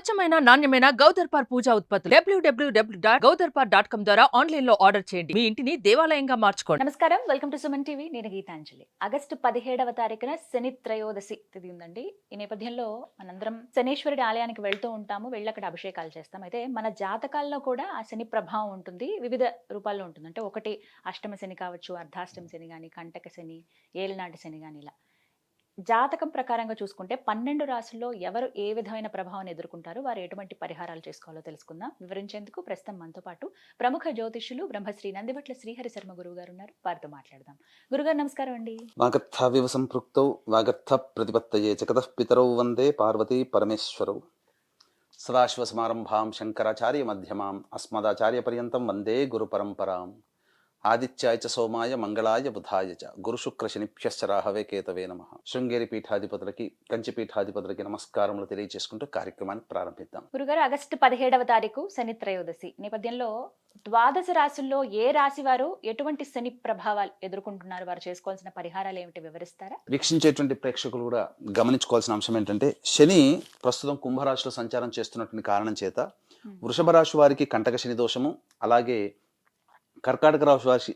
స్వచ్ఛమైన నాణ్యమైన గౌదర్పార్ పూజా ఉత్పత్తులు www.gaudarpar.com ద్వారా ఆన్లైన్ లో ఆర్డర్ చేయండి. మీ ఇంటిని దేవాలయంగా మార్చుకోండి. నమస్కారం, వెల్కమ్ టు సుమన్ టీవీ. నేను గీతాంజలి. ఆగస్టు 17వ తారీఖున శని త్రయోదశి తిథి ఉందండి. ఈ నేపథ్యంలో మనందరం శనీశ్వరుడి ఆలయానికి వెళ్తూ ఉంటాము, వెళ్ళి అక్కడ అభిషేకాలు చేస్తాం. అయితే మన జాతకాల్లో కూడా ఆ శని ప్రభావం ఉంటుంది, వివిధ రూపాల్లో ఉంటుంది. అంటే ఒకటి అష్టమ శని కావచ్చు, అర్ధాష్టమ శని కానీ, కంటక శని, ఏలినాటి శని కానీ, ఇలా జాతకం ప్రకారంగా చూసుకుంటే 12 రాశుల్లో ఎవరు ఏ విధమైన ప్రభావాన్ని ఎదుర్కొంటారు, వారు ఎటువంటి పరిహారాలు చేసుకోవాలో తెలుసుకుందాం. వివరించేందుకు ప్రస్తుతం మనతో పాటు ప్రముఖ జ్యోతిష్యులు బ్రహ్మశ్రీ నందివట్ల శ్రీహరి శర్మ గురువు గారు ఉన్నారు. వారితో మాట్లాడదాం. గురుగారు నమస్కారం అండి. వాగర్థావివ సంపృక్తౌ వాగర్థ ప్రతిపత్తయే జగతః పితరౌ వందే పార్వతీ పరమేశ్వరౌ. సదాశివ సమారంభాం శంకరాచార్య మధ్యమాం అస్మదాచార్య పర్యంతం వందే గురు పరంపరాం. ఆదిత్యాయ చ సోమాయ మంగళాయ బుధాయ చ గురు శుక్ర శనిభ్యశ్చ రాహవే కేతవే నమః. శృంగేరి పీఠాధిపతులకి, కంచి పీఠాధిపతులకి నమస్కారములు తెలియజేసుకుంటూ కార్యక్రమాన్ని ప్రారంభిద్దాం. గురుగారు, ఆగస్టు 17వ తారీఖు శని త్రయోదశి నేపథ్యంలో ద్వాదశ రాశుల్లో ఏ రాశి వారు ఎటువంటి శని ప్రభావాలు ఎదుర్కొంటున్నారు, వారు చేసుకోవాల్సిన పరిహారాలు ఏమిటి వివరిస్తారా? వీక్షించేటువంటి ప్రేక్షకులు కూడా గమనించుకోవాల్సిన అంశం ఏంటంటే, శని ప్రస్తుతం కుంభరాశిలో సంచారం చేస్తున్నటువంటి కారణం చేత వృషభ రాశి వారికి కంటక శని దోషము, అలాగే కర్కాటక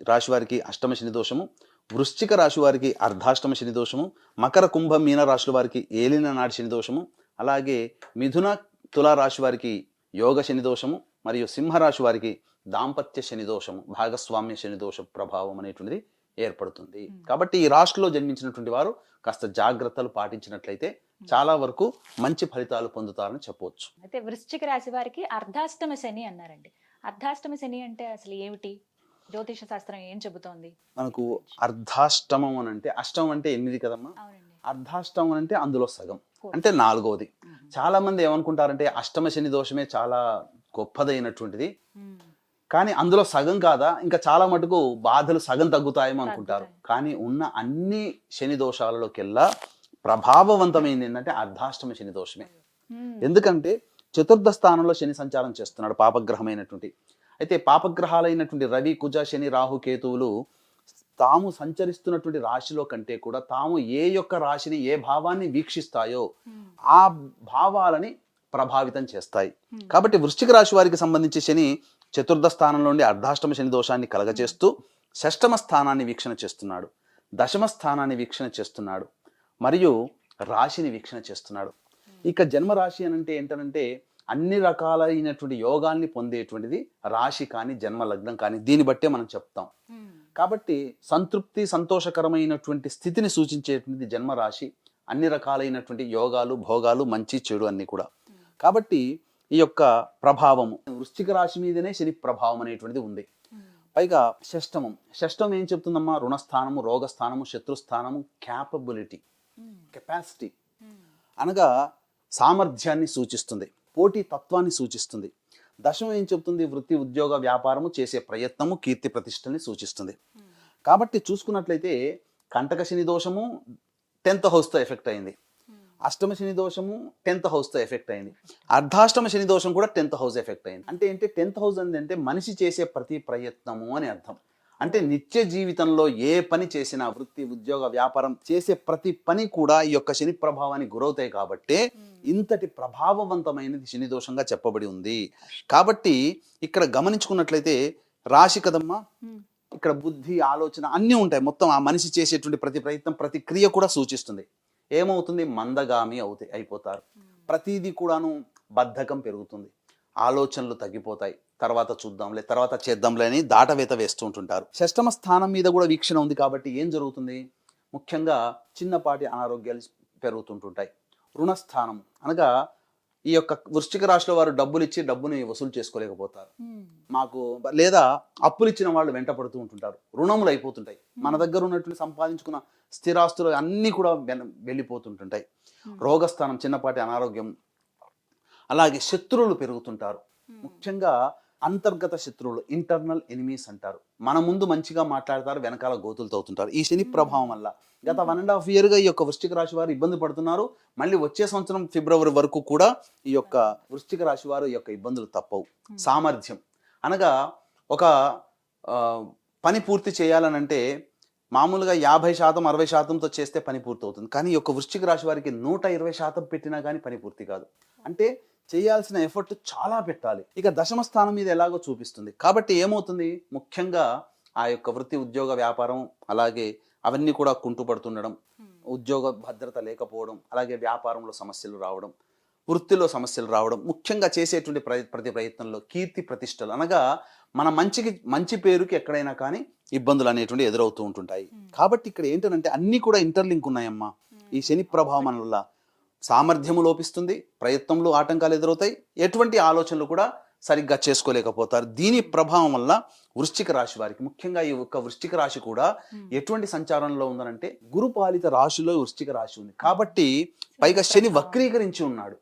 రాశి వారికి అష్టమ శని దోషము, వృశ్చిక రాశి వారికి అర్ధాష్టమ శని దోషము, మకర కుంభ మీన రాశుల వారికి ఏలిన నాటి శని దోషము, అలాగే మిథున తులా రాశి వారికి యోగ శని దోషము, మరియు సింహరాశి వారికి దాంపత్య శని దోషము, భాగస్వామ్య శని దోష ప్రభావం అనేటువంటిది ఏర్పడుతుంది. కాబట్టి ఈ రాశిలో జన్మించినటువంటి వారు కాస్త జాగ్రత్తలు పాటించినట్లయితే చాలా వరకు మంచి ఫలితాలు పొందుతారని చెప్పవచ్చు. అయితే వృశ్చిక రాశి వారికి అర్ధాష్టమ శని అన్నారండి. అర్ధాష్టమ శని అంటే అసలు ఏమిటి, జ్యోతిష శాస్త్రం ఏం చెబుతోంది? మనకు అర్ధాష్టమం అని అంటే, అష్టమం అంటే 8 కదమ్మా, అర్ధాష్టమం అంటే అందులో సగం అంటే 4వది. చాలా మంది ఏమనుకుంటారంటే అష్టమ శని దోషమే చాలా గొప్పదైనటువంటిది, కానీ అందులో సగం కాదా, ఇంకా చాలా మటుకు బాధలు సగం తగ్గుతాయేమో అనుకుంటారు. కానీ ఉన్న అన్ని శని దోషాలలోకెల్లా ప్రభావవంతమైంది ఏంటంటే అర్ధాష్టమ శని దోషమే. ఎందుకంటే చతుర్థ స్థానంలో శని సంచారం చేస్తున్నాడు, పాపగ్రహమైనటువంటి. అయితే పాపగ్రహాలైనటువంటి రవి, కుజ, శని, రాహు, కేతువులు తాము సంచరిస్తున్నటువంటి రాశిలో కంటే కూడా తాము ఏ యొక్క రాశిని, ఏ భావాన్ని వీక్షిస్తాయో ఆ భావాలని ప్రభావితం చేస్తాయి. కాబట్టి వృశ్చిక రాశి వారికి సంబంధించి శని చతుర్థ స్థానంలో ఉండి అర్ధాష్టమ శని దోషాన్ని కలగచేస్తూ షష్టమ స్థానాన్ని వీక్షణ చేస్తున్నాడు, దశమ స్థానాన్ని వీక్షణ చేస్తున్నాడు, మరియు రాశిని వీక్షణ చేస్తున్నాడు. ఇక జన్మరాశి అని అంటే ఏంటంటే అన్ని రకాలైనటువంటి యోగాల్ని పొందేటువంటిది రాశి కానీ జన్మ లగ్నం కానీ, దీన్ని బట్టే మనం చెప్తాం. కాబట్టి సంతృప్తి, సంతోషకరమైనటువంటి స్థితిని సూచించేటువంటిది జన్మరాశి, అన్ని రకాలైనటువంటి యోగాలు, భోగాలు, మంచి చెడు అన్ని కూడా. కాబట్టి ఈ యొక్క ప్రభావము వృశ్చిక రాశి మీదనే శని ప్రభావం అనేటువంటిది ఉంది. పైగా షష్టమం ఏం చెప్తుందమ్మా? రుణస్థానము, రోగస్థానము, శత్రుస్థానము, క్యాపబిలిటీ, కెపాసిటీ అనగా సామర్థ్యాన్ని సూచిస్తుంది, పోటీ తత్వాన్ని సూచిస్తుంది. దశమం ఏం చెప్తుంది? వృత్తి, ఉద్యోగ, వ్యాపారము, చేసే ప్రయత్నము, కీర్తి ప్రతిష్టల్ని సూచిస్తుంది. కాబట్టి చూసుకున్నట్లయితే కంటక శని దోషము 10th హౌస్తో ఎఫెక్ట్ అయింది, అష్టమ శని దోషము 10th హౌస్తో ఎఫెక్ట్ అయింది, అర్ధాష్టమ శని దోషం కూడా 10th హౌస్ ఎఫెక్ట్ అయింది. అంటే ఏంటి 10th హౌస్ అంటే మనిషి చేసే ప్రతి ప్రయత్నము అని అర్థం. అంటే నిత్య జీవితంలో ఏ పని చేసినా, వృత్తి, ఉద్యోగ, వ్యాపారం చేసే ప్రతి పని కూడా ఈ యొక్క శని ప్రభావానికి గురవుతాయి. కాబట్టి ఇంతటి ప్రభావవంతమైనది శని దోషంగా చెప్పబడి ఉంది. కాబట్టి ఇక్కడ గమనించుకున్నట్లయితే రాశి కదమ్మా, ఇక్కడ బుద్ధి, ఆలోచన అన్నీ ఉంటాయి. మొత్తం ఆ మనిషి చేసేటువంటి ప్రతి ప్రయత్నం, ప్రతి క్రియ కూడా సూచిస్తుంది. ఏమవుతుంది? మందగామి అయిపోతారు. ప్రతిదీ కూడాను బద్ధకం పెరుగుతుంది, ఆలోచనలు తగ్గిపోతాయి, తర్వాత చూద్దాంలే, తర్వాత చేద్దాంలే అని దాటవేత వేస్తూ ఉంటుంటారు. షష్టమ స్థానం మీద కూడా వీక్షణ ఉంది. కాబట్టి ఏం జరుగుతుంది? ముఖ్యంగా చిన్నపాటి అనారోగ్యాలు పెరుగుతుంటుంటాయి. రుణస్థానం అనగా ఈ యొక్క వృశ్చిక రాశిలో వారు డబ్బులు ఇచ్చి డబ్బుని వసూలు చేసుకోలేకపోతారు, మాకు లేదా అప్పులు ఇచ్చిన వాళ్ళు వెంట పడుతూ ఉంటుంటారు, రుణములు అయిపోతుంటాయి. మన దగ్గర ఉన్నటువంటి సంపాదించుకున్న స్థిరాస్తులు అన్నీ కూడా వెళ్ళిపోతుంటుంటాయి. రోగస్థానం, చిన్నపాటి అనారోగ్యం. అలాగే శత్రువులు పెరుగుతుంటారు, ముఖ్యంగా అంతర్గత శత్రువులు, ఇంటర్నల్ ఎనిమీస్ అంటారు. మన ముందు మంచిగా మాట్లాడతారు, వెనకాల గోతులు తవ్వుతుంటారు. ఈ శని ప్రభావం వల్ల గత 1.5 yearగా ఈ యొక్క వృశ్చిక రాశి వారు ఇబ్బంది పడుతున్నారు. మళ్ళీ వచ్చే సంవత్సరం ఫిబ్రవరి వరకు కూడా ఈ యొక్క వృశ్చిక రాశి వారు ఈ యొక్క ఇబ్బందులు తప్పవు. సామర్థ్యం అనగా ఒక పని పూర్తి చేయాలనంటే మామూలుగా 50% 60%తో చేస్తే పని పూర్తి అవుతుంది. కానీ ఈ యొక్క వృశ్చిక రాశి వారికి 120% పెట్టినా కానీ పని పూర్తి కాదు. అంటే చేయాల్సిన ఎఫర్ట్ చాలా పెట్టాలి. ఇక దశమ స్థానం మీద ఎలాగో చూపిస్తుంది. కాబట్టి ఏమవుతుంది, ముఖ్యంగా ఆ యొక్క వృత్తి, ఉద్యోగ, వ్యాపారం అలాగే అవన్నీ కూడా కుంటుపడుతుండడం, ఉద్యోగ భద్రత లేకపోవడం, అలాగే వ్యాపారంలో సమస్యలు రావడం, వృత్తిలో సమస్యలు రావడం, ముఖ్యంగా చేసేటువంటి ప్రతి ప్రయత్నంలో కీర్తి ప్రతిష్టలు, అనగా మన మంచి పేరుకి ఎక్కడైనా కానీ ఇబ్బందులు అనేటువంటి ఎదురవుతూ ఉంటుంటాయి. కాబట్టి ఇక్కడ ఏంటంటే అన్నీ కూడా ఇంటర్లింక్ ఉన్నాయమ్మా. ఈ శని ప్రభావం వల్ల సామర్థ్యము లోపిస్తుంది, ప్రయత్నంలో ఆటంకాలు ఎదురవుతాయి, ఎటువంటి ఆలోచనలు కూడా సరిగ్గా చేసుకోలేకపోతారు. దీని ప్రభావం వల్ల వృశ్చిక రాశి వారికి, ముఖ్యంగా ఈ ఒక్క వృశ్చిక రాశి కూడా ఎటువంటి సంచారంలో ఉందనంటే గురుపాలిత రాశిలో వృశ్చిక రాశి ఉంది. కాబట్టి పైగా శని వక్రీకరించి ఉన్నాడు.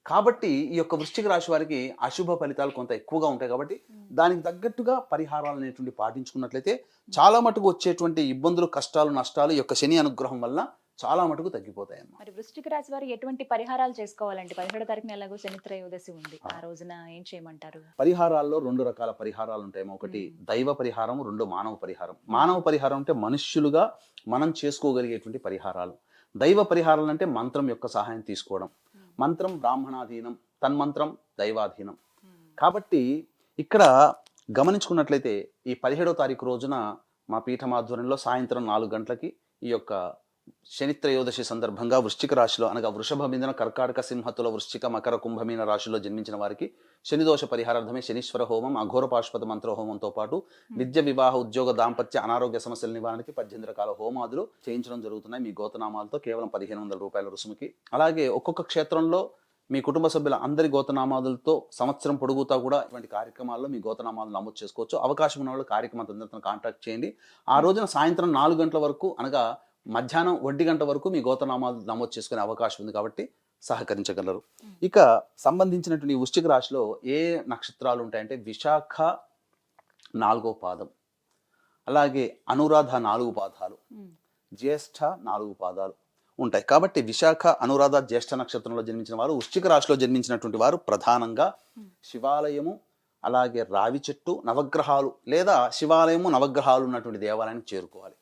కాబట్టి ఈ యొక్క వృశ్చిక రాశి వారికి అశుభ ఫలితాలు కొంత ఎక్కువగా ఉంటాయి. కాబట్టి దానికి తగ్గట్టుగా పరిహారాలు అనేటువంటి పాటించుకున్నట్లయితే చాలా మటుకు వచ్చేటువంటి ఇబ్బందులు, కష్టాలు, నష్టాలు ఈ యొక్క శని అనుగ్రహం వల్ల చాలా మటుకు తగ్గిపోతాయమ్మా. మరి వృశ్చిక రాశి వారు ఎటువంటి పరిహారాలు చేసుకోవాలండి? 17వ తారీఖున ఎలాగో శని త్రయోదశి ఉంది, ఆ రోజున ఏం చేయమంటారు? పరిహారాల్లో 2 రకాల పరిహారాలు ఉంటాయమ్మా. ఒకటి దైవ పరిహారం, 2 మానవ పరిహారం. మానవ పరిహారం అంటే మనుష్యులుగా మనం చేసుకోగలిగేటువంటి పరిహారాలు. దైవ పరిహారాలు అంటే మంత్రం యొక్క సహాయం తీసుకోవడం. మంత్రం బ్రాహ్మణాధీనం, తన్మంత్రం దైవాధీనం. కాబట్టి ఇక్కడ గమనించుకున్నట్లయితే ఈ 17వ తారీఖు రోజున మా పీఠం ఆధ్వర్యంలో సాయంత్రం 4 గంటలకి ఈ యొక్క శని త్రయోదశి సందర్భంగా వృశ్చిక రాశిలో, అనగా వృషభ, మిథున, కర్కాటక, సింహతుల, వృశ్చిక, మకర, కుంభమీన రాశిలో జన్మించిన వారికి శనిదోష పరిహారార్థమే శనీశ్వర హోమం, అఘోర పాశుపత మంత్ర హోమంతో పాటు విద్య, వివాహ, ఉద్యోగ, దాంపత్య, అనారోగ్య సమస్యల నివారణకి 18 రకాల హోమాదులు చేయించడం జరుగుతున్నాయి. మీ గోతనామాలతో కేవలం 1500 రూపాయల రుసుముకి. అలాగే ఒక్కొక్క క్షేత్రంలో మీ కుటుంబ సభ్యుల అందరి గోతనామాదులతో సంవత్సరం పొడుగుతా కూడా ఇటువంటి కార్యక్రమాల్లో మీ గోతనామాలు నమోదు చేసుకోవచ్చు. అవకాశం ఉన్న వాళ్ళు కార్యక్రమం కాంటాక్ట్ చేయండి. ఆ రోజున సాయంత్రం 4 గంటల వరకు, అనగా మధ్యాహ్నం 1 గంట వరకు మీ గోతనామాలు నమోదు చేసుకునే అవకాశం ఉంది. కాబట్టి సహకరించగలరు. ఇక సంబంధించినటువంటి వృశ్చిక రాశిలో ఏ నక్షత్రాలు ఉంటాయంటే విశాఖ 4వ పాదం, అలాగే అనురాధ 4 పాదాలు, జ్యేష్ఠ 4 పాదాలు ఉంటాయి. కాబట్టి విశాఖ, అనురాధ, జ్యేష్ఠ నక్షత్రంలో జన్మించిన వారు, వృశ్చిక రాశిలో జన్మించినటువంటి వారు ప్రధానంగా శివాలయము, అలాగే రావి చెట్టు, నవగ్రహాలు లేదా శివాలయము, నవగ్రహాలు ఉన్నటువంటి దేవాలయానికి చేరుకోవాలి.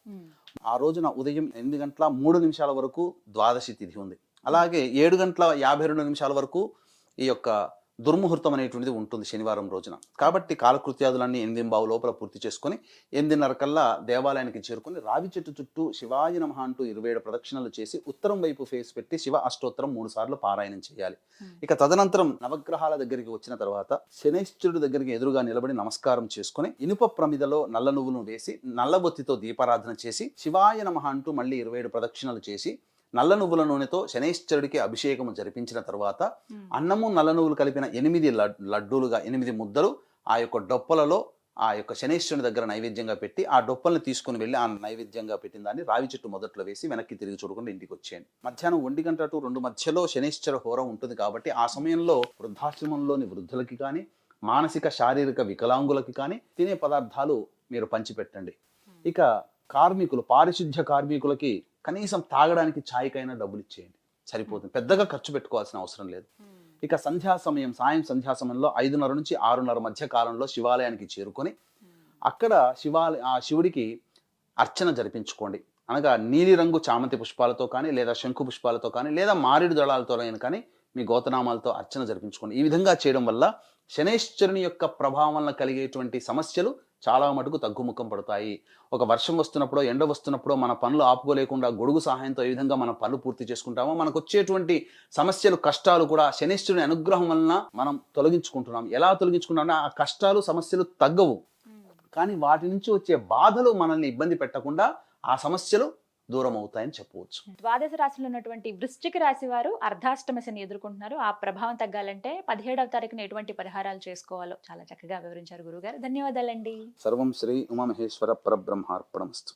ఆ రోజున ఉదయం 8:03 వరకు ద్వాదశి తిథి ఉంది. అలాగే 7:52 వరకు ఈ యొక్క దుర్ముహూర్తం అనేటువంటిది ఉంటుంది శనివారం రోజున. కాబట్టి కాలకృత్యాదులన్నీ 8:15 లోపల పూర్తి చేసుకొని 8:30 కల్లా దేవాలయానికి చేరుకొని రావి చెట్టు చుట్టూ శివాయ నమః అంటూ 27 ప్రదక్షిణలు చేసి ఉత్తరం వైపు ఫేస్ పెట్టి శివ అష్టోత్తరం 3 సార్లు పారాయణం చేయాలి. ఇక తదనంతరం నవగ్రహాల దగ్గరికి వచ్చిన తర్వాత శనైశ్వరుడి దగ్గరికి ఎదురుగా నిలబడి నమస్కారం చేసుకుని ఇనుప ప్రమిదలో నల్ల నువ్వులను వేసి నల్లబొత్తితో దీపారాధన చేసి శివాయ నమః అంటూ మళ్ళీ 27 ప్రదక్షిణలు చేసి నల్ల నువ్వుల నూనెతో శనైశ్వరుడికి అభిషేకము జరిపించిన తర్వాత అన్నము నల్ల నువ్వులు కలిపిన 8 లడ్డూలుగా 8 ముద్దలు ఆ యొక్క డొప్పలలో ఆ యొక్క శనైశ్వరుని దగ్గర నైవేద్యంగా పెట్టి ఆ డొప్పల్ని తీసుకుని వెళ్ళి ఆ నైవేద్యంగా పెట్టిన దాన్ని రావి చెట్టు మొదట్లో వేసి వెనక్కి తిరిగి చూడకుండా ఇంటికి వచ్చేయండి. మధ్యాహ్నం 1 గంట టు 2 మధ్యలో శనైశ్వర హోరం ఉంటుంది. కాబట్టి ఆ సమయంలో వృద్ధాశ్రమంలోని వృద్ధులకి కానీ, మానసిక శారీరక వికలాంగులకి కానీ తినే పదార్థాలు మీరు పంచిపెట్టండి. ఇక కార్మికులు, పారిశుద్ధ్య కార్మికులకి కనీసం తాగడానికి ఛాయ్కైనా డబ్బులు ఇచ్చేయండి, సరిపోతుంది. పెద్దగా ఖర్చు పెట్టుకోవాల్సిన అవసరం లేదు. ఇక సంధ్యా సమయం, సంధ్యా సమయంలో 5:30 నుంచి 6:30 మధ్య కాలంలో శివాలయానికి చేరుకొని అక్కడ ఆ శివుడికి అర్చన జరిపించుకోండి. అనగా నీలిరంగు చామంతి పుష్పాలతో కానీ, లేదా శంకు పుష్పాలతో కానీ, లేదా మారేడు దళాలతో కానీ మీ గోతనామాలతో అర్చన జరిపించుకోండి. ఈ విధంగా చేయడం వల్ల శనైశ్వరుని యొక్క ప్రభావం వల్ల కలిగేటువంటి సమస్యలు చాలా మటుకు తగ్గుముఖం పడతాయి. ఒక వర్షం వస్తున్నప్పుడో, ఎండ వస్తున్నప్పుడో మన పనులు ఆపుకోలేకుండా గొడుగు సహాయంతో ఏ విధంగా మన పనులు పూర్తి చేసుకుంటామో మనకు వచ్చేటువంటి సమస్యలు, కష్టాలు కూడా శనైశ్వరుని అనుగ్రహం వలన మనం తొలగించుకుంటున్నాం. ఎలా తొలగించుకుంటామంటే ఆ కష్టాలు, సమస్యలు తగ్గవు, కానీ వాటి నుంచి వచ్చే బాధలు మనల్ని ఇబ్బంది పెట్టకుండా ఆ సమస్యలు దూరం అవుతాయని చెప్పవచ్చు. ద్వాదశ రాశిలో ఉన్నటువంటి వృశ్చిక రాశి వారు అర్ధాష్టమ శని ఎదుర్కొంటున్నారు. ఆ ప్రభావం తగ్గాలంటే 17వ తారీఖున ఎటువంటి పరిహారాలు చేసుకోవాలో చాలా చక్కగా వివరించారు గురుగారు. ధన్యవాదాలండి. సర్వం శ్రీ ఉమామహేశ్వర పరబ్రహ్మార్పణమస్తు.